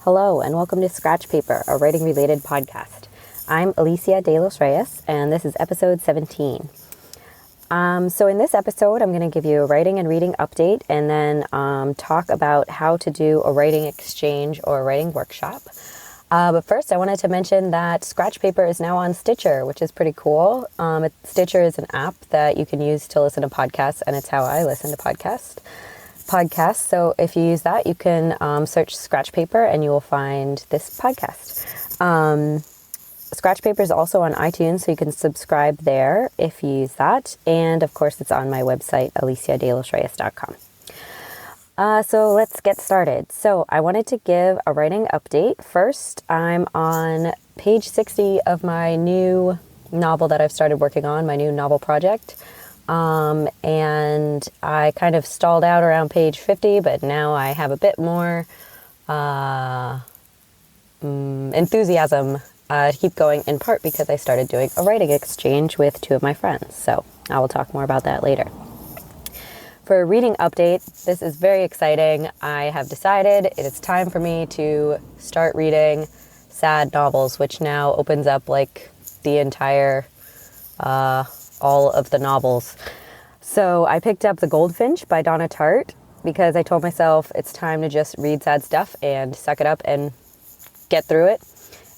Hello, and welcome to Scratch Paper, a writing-related podcast. I'm Alicia de los Reyes, and this is episode 17. So in this episode, I'm going to give you a writing and reading update, and then talk about how to do a writing exchange or a writing workshop. But first, I wanted to mention that Scratch Paper is now on Stitcher, which is pretty cool. Stitcher is an app that you can use to listen to podcasts, and it's how I listen to podcasts. So if you use that, you can search Scratch Paper and you will find this podcast. Scratch Paper is also on iTunes, so you can subscribe there if you use that. And of course, it's on my website, aliciadelosreyes.com. So let's get started. So I wanted to give a writing update. First, I'm on page 60 of my new novel that I've started working on, my new novel project. And I kind of stalled out around page 50, but now I have a bit more enthusiasm to keep going, in part because I started doing a writing exchange with two of my friends. So I will talk more about that later. For a reading update, this is very exciting. I have decided it is time for me to start reading sad novels, which now opens up like the entire all of the novels. So I picked up The Goldfinch by Donna Tartt because I told myself it's time to just read sad stuff and suck it up and get through it.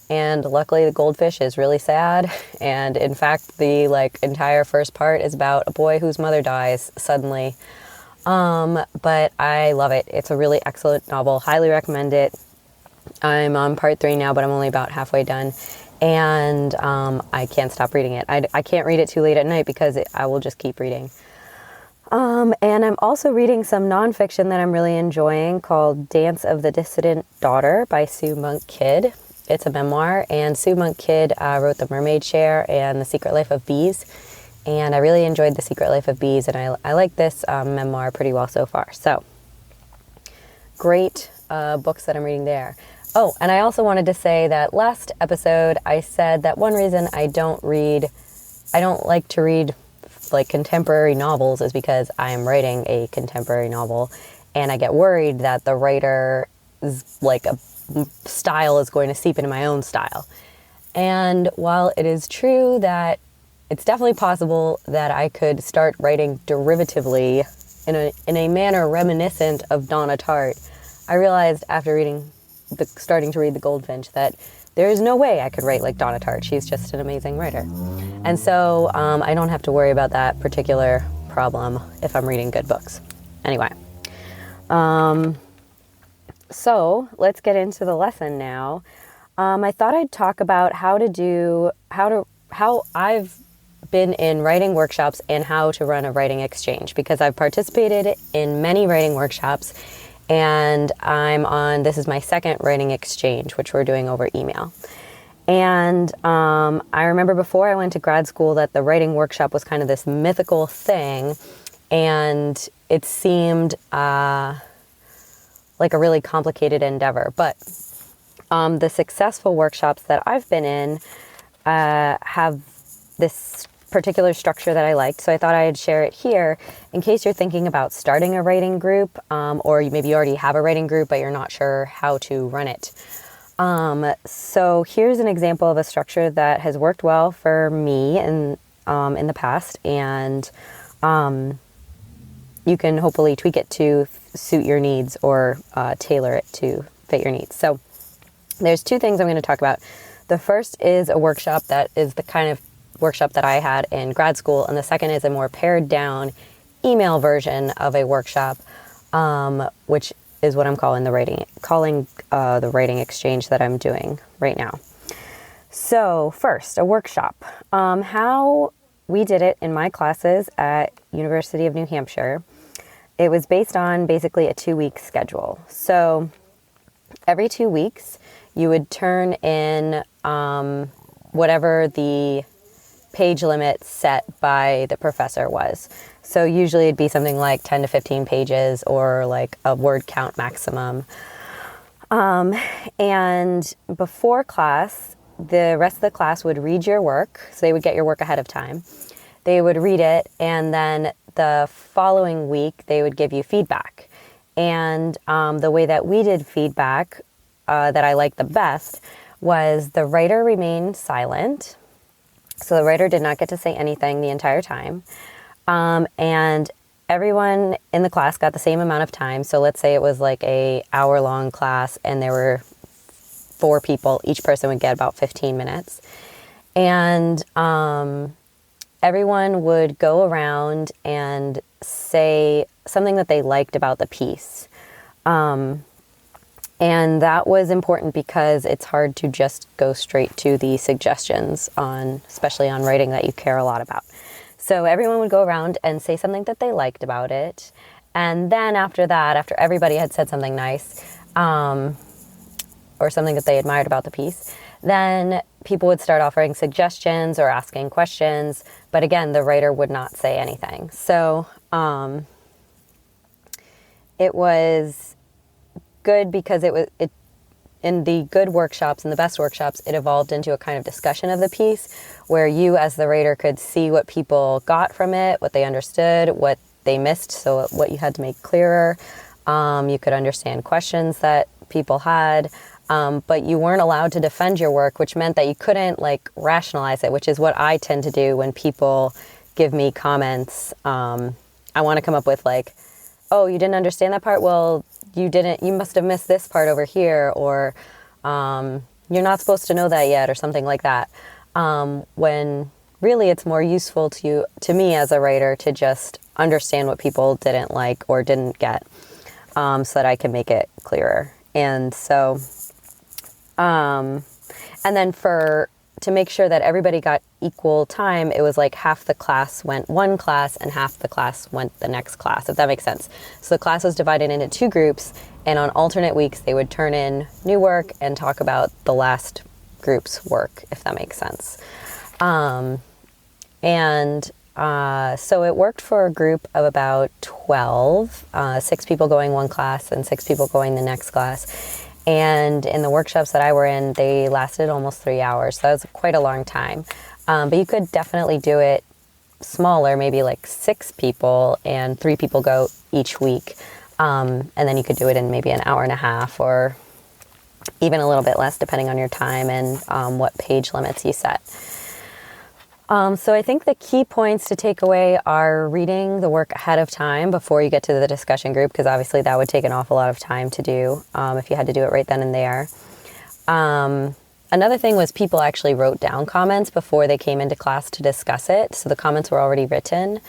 And luckily The Goldfish is really sad. And in fact, the entire first part is about a boy whose mother dies suddenly. But I love it. It's a really excellent novel. Highly recommend it. I'm on part 3 now, but I'm only about halfway done. And I can't stop reading it. I can't read it too late at night because I will just keep reading. And I'm also reading some nonfiction that I'm really enjoying called Dance of the Dissident Daughter by Sue Monk Kidd. It's a memoir, and Sue Monk Kidd wrote The Mermaid Share and The Secret Life of Bees. And I really enjoyed The Secret Life of Bees, and I like this memoir pretty well so far. So, great books that I'm reading there. Oh, and I also wanted to say that last episode I said that one reason I don't like to read contemporary novels is because I'm writing a contemporary novel, and I get worried that the writer's a style is going to seep into my own style. And while it is true that it's definitely possible that I could start writing derivatively in a manner reminiscent of Donna Tartt, I realized after starting to read The Goldfinch that there is no way I could write like Donna Tartt. She's just an amazing writer. And so I don't have to worry about that particular problem if I'm reading good books. Anyway, so let's get into the lesson now. I thought I'd talk about how I've been in writing workshops and how to run a writing exchange, because I've participated in many writing workshops. And this is my second writing exchange, which we're doing over email. And I remember before I went to grad school that the writing workshop was kind of this mythical thing, and it seemed like a really complicated endeavor. But the successful workshops that I've been in have this particular structure that I liked, so I thought I'd share it here in case you're thinking about starting a writing group, or maybe you already have a writing group but you're not sure how to run it. So here's an example of a structure that has worked well for me in the past, and you can hopefully tweak it to suit your needs or tailor it to fit your needs. So there's two things I'm going to talk about. The first is a workshop that is the kind of workshop that I had in grad school, and the second is a more pared down email version of a workshop, which is what I'm calling the writing exchange that I'm doing right now. So first, a workshop. How we did it in my classes at University of New Hampshire, it was based on basically a 2-week schedule. So every 2 weeks, you would turn in whatever the page limit set by the professor was. So usually it'd be something like 10 to 15 pages or like a word count maximum. And before class, the rest of the class would read your work. So they would get your work ahead of time. They would read it, and then the following week they would give you feedback. And the way that we did feedback that I liked the best was the writer remained silent. So the writer did not get to say anything the entire time. And everyone in the class got the same amount of time. So let's say it was like a hour-long class and there were 4 people. Each person would get about 15 minutes. And everyone would go around and say something that they liked about the piece. And that was important because it's hard to just go straight to the suggestions especially on writing that you care a lot about. So everyone would go around and say something that they liked about it. And then after that, after everybody had said something nice, or something that they admired about the piece, then people would start offering suggestions or asking questions. But again, the writer would not say anything. So it was good because it in the good workshops and the best workshops, it evolved into a kind of discussion of the piece where you as the writer could see what people got from it, what they understood, what they missed, so what you had to make clearer. You could understand questions that people had, but you weren't allowed to defend your work, which meant that you couldn't rationalize it, which is what I tend to do when people give me comments. I want to come up with oh, you didn't understand that part? Well, you must have missed this part over here, or you're not supposed to know that yet, or something like that. When really it's more useful to me as a writer to just understand what people didn't like or didn't get, so that I can make it clearer. And so, and then to make sure that everybody got equal time, it was half the class went one class and half the class went the next class, if that makes sense. So the class was divided into 2 groups, and on alternate weeks, they would turn in new work and talk about the last group's work, if that makes sense. So it worked for a group of about 12, 6 people going one class and 6 people going the next class. And in the workshops that I were in, they lasted almost 3 hours. So that was quite a long time. But you could definitely do it smaller, maybe 6 people and 3 people go each week. And then you could do it in maybe an hour and a half or even a little bit less depending on your time and what page limits you set. So I think the key points to take away are reading the work ahead of time before you get to the discussion group, because obviously that would take an awful lot of time to do if you had to do it right then and there. Another thing was people actually wrote down comments before they came into class to discuss it. So the comments were already written.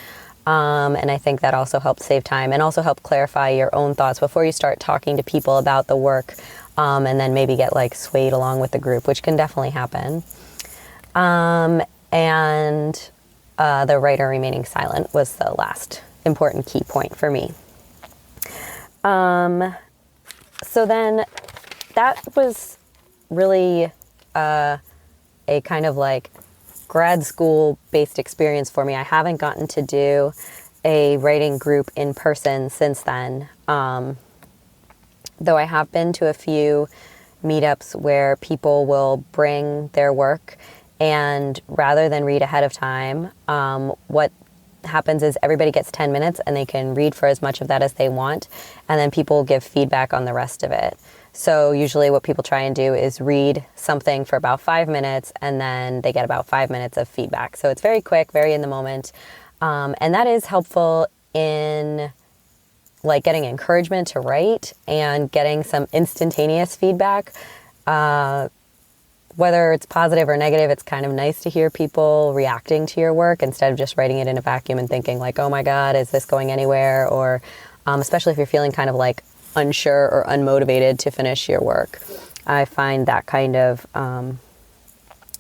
And I think that also helped save time and also helped clarify your own thoughts before you start talking to people about the work, and then maybe get swayed along with the group, which can definitely happen. And the writer remaining silent was the last important key point for me. So then that was really a kind of grad school based experience for me. I haven't gotten to do a writing group in person since then, though I have been to a few meetups where people will bring their work, and rather than read ahead of time, what happens is everybody gets 10 minutes and they can read for as much of that as they want, and then people give feedback on the rest of it. So usually what people try and do is read something for about 5 minutes, and then they get about 5 minutes of feedback. So it's very quick, very in the moment, and that is helpful in getting encouragement to write and getting some instantaneous feedback. Whether it's positive or negative, it's kind of nice to hear people reacting to your work instead of just writing it in a vacuum and thinking oh my God, is this going anywhere? Or especially if you're feeling kind of unsure or unmotivated to finish your work. I find that kind of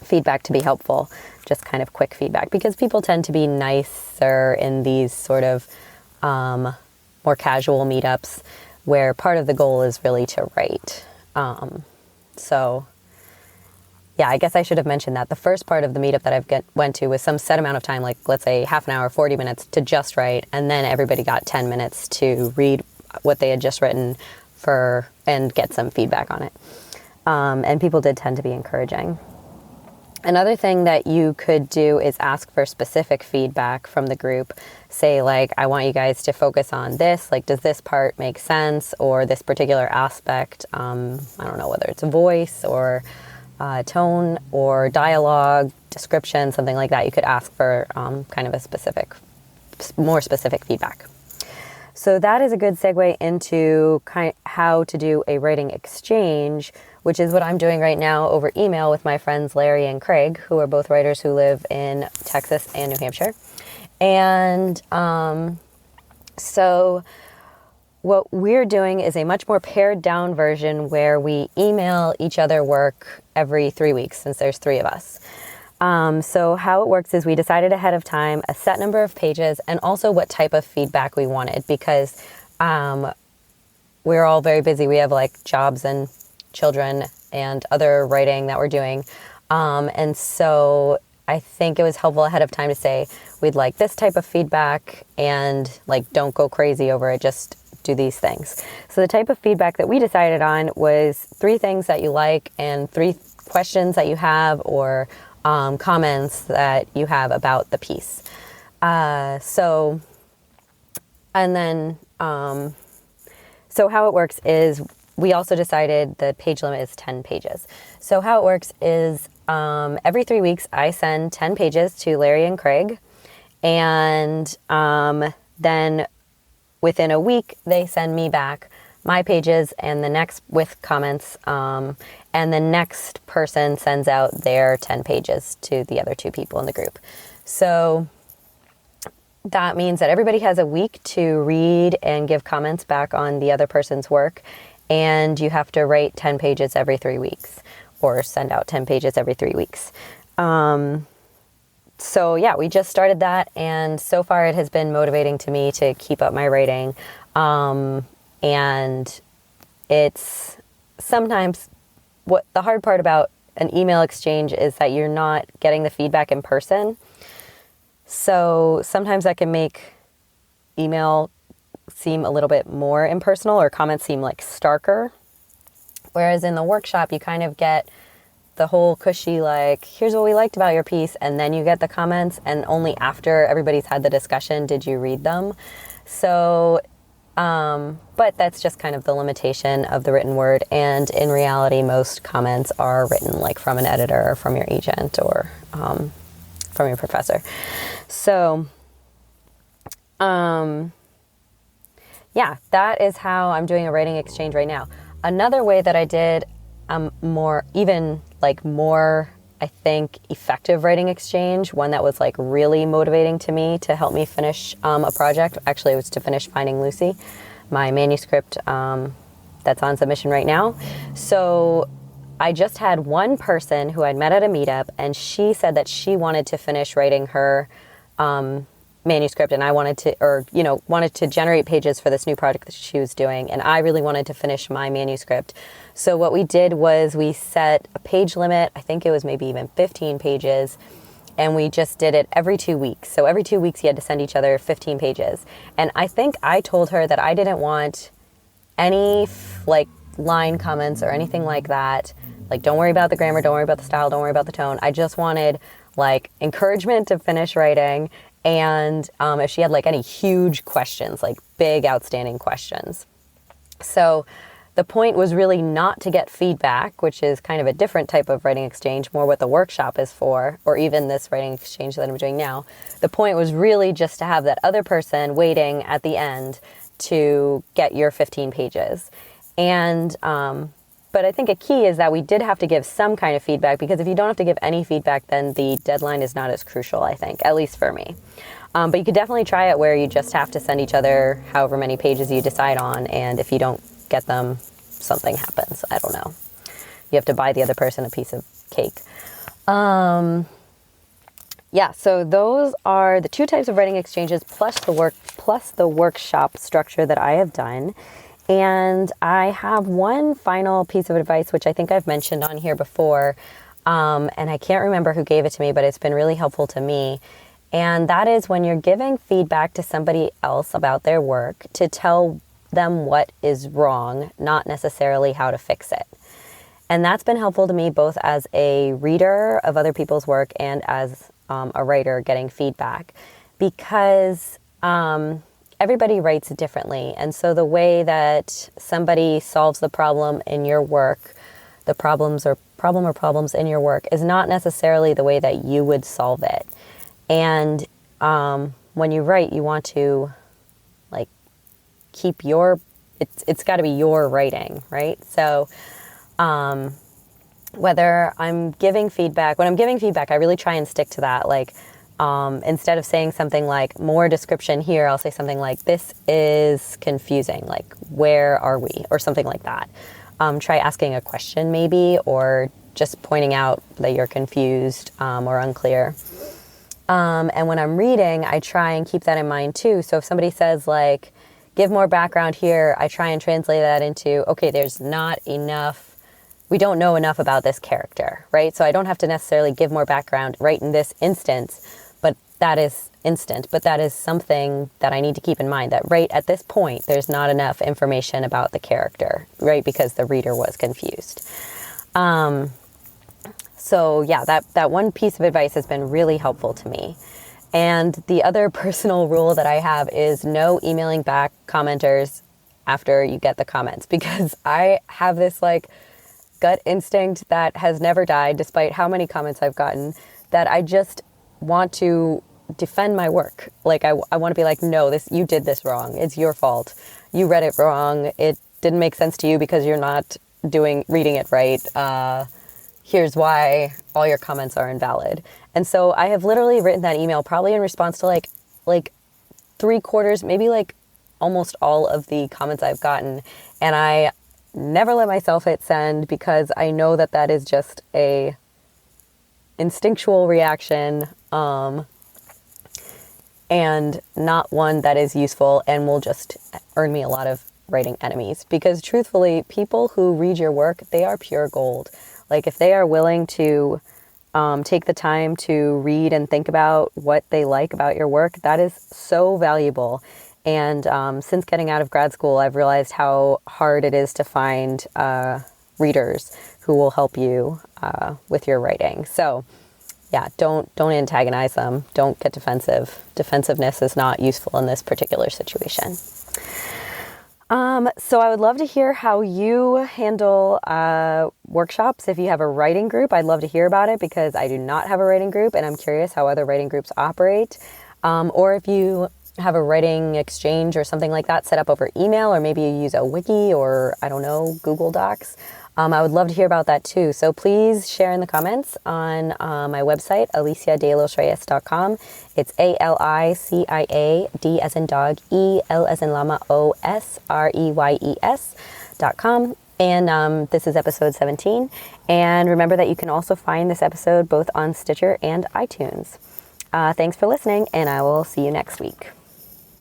feedback to be helpful, just kind of quick feedback, because people tend to be nicer in these sort of more casual meetups where part of the goal is really to write. So yeah, I guess I should have mentioned that. The first part of the meetup that I went to was some set amount of time, let's say half an hour, 40 minutes to just write, and then everybody got 10 minutes to read what they had just written and get some feedback on it. And people did tend to be encouraging. Another thing that you could do is ask for specific feedback from the group. Say like, I want you guys to focus on this, like, does this part make sense, or this particular aspect, I don't know, whether it's a voice or tone or dialogue, description, something like that. You could ask for kind of a more specific feedback. So that is a good segue into how to do a writing exchange, which is what I'm doing right now over email with my friends Larry and Craig, who are both writers who live in Texas and New Hampshire. And so what we're doing is a much more pared down version where we email each other work every 3 weeks, since there's 3 of us. So how it works is we decided ahead of time a set number of pages and also what type of feedback we wanted, because we're all very busy. We have like jobs and children and other writing that we're doing. And so I think it was helpful ahead of time to say, we'd like this type of feedback, and like, don't go crazy over it, just do these things. So the type of feedback that we decided on was 3 things that you like and 3 questions that you have, or comments that you have about the piece. So how it works is we also decided the page limit is 10 pages. So how it works is every 3 weeks I send 10 pages to Larry and Craig, and then within a week they send me back my pages and the next with comments, and the next person sends out their 10 pages to the other 2 people in the group. So that means that everybody has a week to read and give comments back on the other person's work, and you have to write 10 pages every 3 weeks, or send out 10 pages every 3 weeks. So yeah, we just started that, and so far it has been motivating to me to keep up my writing. And it's sometimes what the hard part about an email exchange is that you're not getting the feedback in person. So sometimes that can make email seem a little bit more impersonal, or comments seem like starker. Whereas in the workshop, you kind of get the whole cushy, like, here's what we liked about your piece, and then you get the comments, and only after everybody's had the discussion did you read them. So, but that's just kind of the limitation of the written word, and in reality, most comments are written like from an editor or from your agent or from your professor. So, yeah, that is how I'm doing a writing exchange right now. Another way that I did more, I think, effective writing exchange, one that was like really motivating to me to help me finish a project. Actually, it was to finish Finding Lucy, my manuscript that's on submission right now. So I just had one person who I'd met at a meetup, and she said that she wanted to finish writing her manuscript, and I wanted to generate pages for this new project that she was doing, and I really wanted to finish my manuscript. So what we did was we set a page limit. I think it was maybe even 15 pages, and we just did it every 2 weeks. So every 2 weeks you had to send each other 15 pages. And I think I told her that I didn't want any line comments or anything like that. Like, don't worry about the grammar, don't worry about the style, don't worry about the tone. I just wanted like encouragement to finish writing. And if she had like any huge questions, like big outstanding questions. So the point was really not to get feedback, which is kind of a different type of writing exchange, more what the workshop is for, or even this writing exchange that I'm doing now. The point was really just to have that other person waiting at the end to get your 15 pages. And, but I think a key is that we did have to give some kind of feedback, because if you don't have to give any feedback, then the deadline is not as crucial, I think, at least for me. But you could definitely try it where you just have to send each other however many pages you decide on, and if you don't get them, something happens. I don't know. You have to buy the other person a piece of cake. Yeah, so those are the 2 types of writing exchanges plus the workshop structure that I have done. And I have one final piece of advice, which I think I've mentioned on here before, and I can't remember who gave it to me, but it's been really helpful to me. And that is, when you're giving feedback to somebody else about their work, to tell them what is wrong, not necessarily how to fix it. And that's been helpful to me both as a reader of other people's work and as a writer getting feedback, because everybody writes differently. And so the way that somebody solves the problem in your work, the problems in your work, is not necessarily the way that you would solve it. And when you write, you want to like keep it's got to be your writing, right? So whether I'm giving feedback, when I'm giving feedback, I really try and stick to that. Like, instead of saying something like more description here, I'll say something like, this is confusing, like, where are we? Or something like that. Try asking a question maybe, or just pointing out that you're confused or unclear. And when I'm reading, I try and keep that in mind too. So if somebody says like, give more background here, I try and translate that into, okay, there's not enough, we don't know enough about this character, right? So I don't have to necessarily give more background right in this instance, but that is something that I need to keep in mind, that right at this point, there's not enough information about the character, right? Because the reader was confused. So yeah, that one piece of advice has been really helpful to me. And the other personal rule that I have is no emailing back commenters after you get the comments, because I have this like gut instinct that has never died despite how many comments I've gotten, that I just want to defend my work. Like I want to be like, no, you did this wrong. It's your fault. You read it wrong. It didn't make sense to you because you're not reading it right. Here's why all your comments are invalid. And so I have literally written that email probably in response to like 3/4, maybe like almost all of the comments I've gotten. And I never let myself hit send, because I know that is just a instinctual reaction, and not one that is useful and will just earn me a lot of writing enemies. Because truthfully, people who read your work, they are pure gold. Like if they are willing to take the time to read and think about what they like about your work, that is so valuable. And since getting out of grad school, I've realized how hard it is to find readers who will help you with your writing. So yeah, don't antagonize them. Don't get defensive. Defensiveness is not useful in this particular situation. So I would love to hear how you handle workshops. If you have a writing group, I'd love to hear about it, because I do not have a writing group and I'm curious how other writing groups operate. Or if you have a writing exchange or something like that set up over email, or maybe you use a wiki or, I don't know, Google Docs. I would love to hear about that too. So please share in the comments on my website, aliciadelostreyes.com. It's ALICIA, D as in dog, E, L as in llama, OSREYES.com. And this is episode 17. And remember that you can also find this episode both on Stitcher and iTunes. Thanks for listening, and I will see you next week.